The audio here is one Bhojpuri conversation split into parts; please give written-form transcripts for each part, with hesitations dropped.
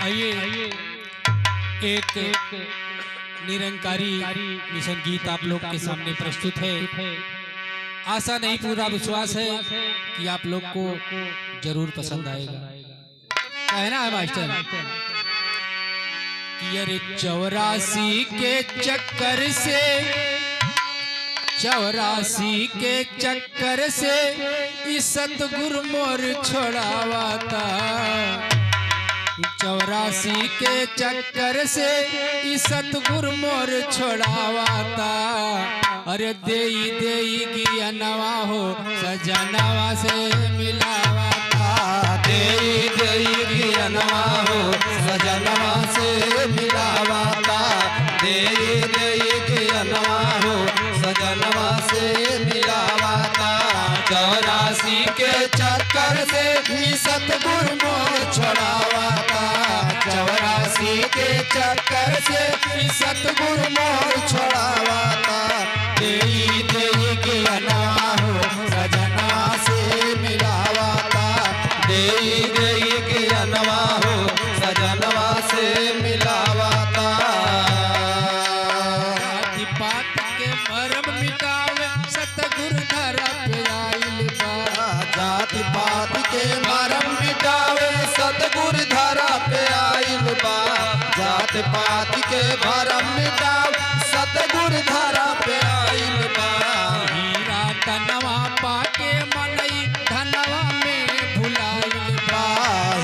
आइए एक निरंकारी मिशन गीत आप लोग के सामने प्रस्तुत है। आशा नहीं पूरा विश्वास है कि आप लोग को जरूर पसंद आएगा। कहना है मास्टर कि अरे 84 के चक्कर से 84 के चक्कर से इस सतगुरु मोर छोड़ावाता। 84 के चक्कर से इस सतगुरु मोर छोड़ावाता। अरे देई देई की नवा हो सजनवा से मिलावाता। देई देई की नवा हो सजनवा से मिलावाता। देई देई की नवा हो सजनवा से मिलावाता। 84 के चक्कर से सतगुरु मोर छोड़ावाता। 84 के चक्कर से सतगुरु मोर छोड़ावाता। देई देई की नवा हो सजनवा से मिलावाता। देई देई की नवा हो सजनवा से मिलावाता। जाति पात के मरम मिटावे सतगुरु धरा पे आइल बा। जाति पात के मरम मिटावे सतगुरु धरा पे आइल बा। जात पात के भरम मिटावे सतगुरु धरा पे आइल बा। हीरा तनवा पाके मनई धनवा में भुलाइल बा।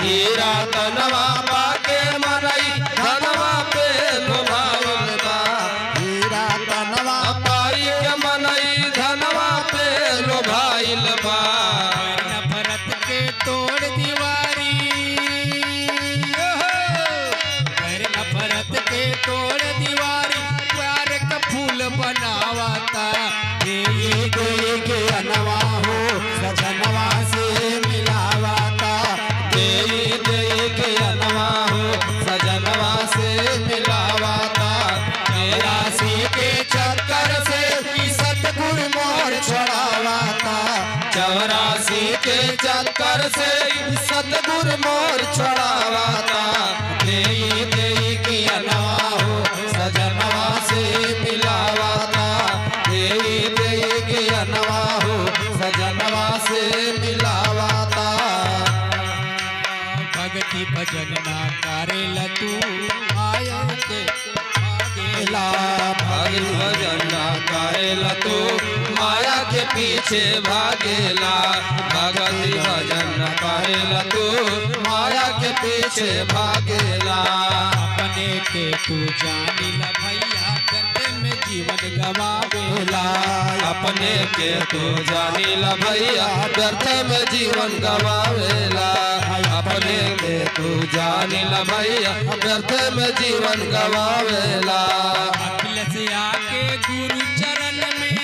हीरा तनवा पाके मनई धनवा पे लोभाइल बा। हीरा तनवा पाई के मनई धनवा पे लोभाइल बा। नफरत के तोड़ दीवारी नफरत के तोड़ दीवारी प्यार का फूल बनावाता। देई देई के नवा हो सजनवा से मिलावाता। देई देई के नवा हो सजनवा से मिलावाता। 84 के चक्कर से सतगुरु मोर छोड़ावाता। 84 के चक्कर से सतगुरु मोर छोड़ावाता। देई देई की नवा हो सजनवा से मिलावाता। देई देई की नवा हो सजनवा से मिलावाता। भक्ति भजन ना करेला तू आया के ला भगत भजन ना करेला तू माया के पीछे भागेला। भगत भजन न करेला तू माया के पीछे भागेला। अपने के तू जानिला भैया करते में जीवन गवावेला। अपने के तू जानिला भैया व्यर्थ में जीवन गवावेला। अपने के तू जानिला भैया व्यर्थ में जीवन गवावेला। अखिलेश आके गुरु चरण में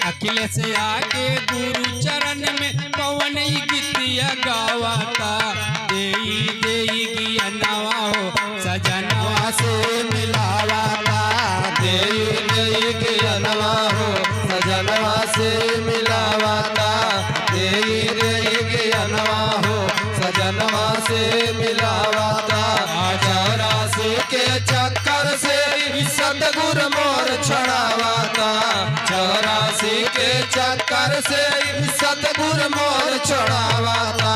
अखिलेश आके गुरु चरण में पवन गीतिया गावाता। देई देई की नवा हो सजनवा से मिलावाता। देई देई की नवा हो सजनवा से मिलावाता। देई देई की नवा हो सजनवा से मिलावाता। 84 के चक्कर से सतगुरु मोर छोड़ावाता। 84 के चक्कर से सतगुरु मोर छोड़ावाता।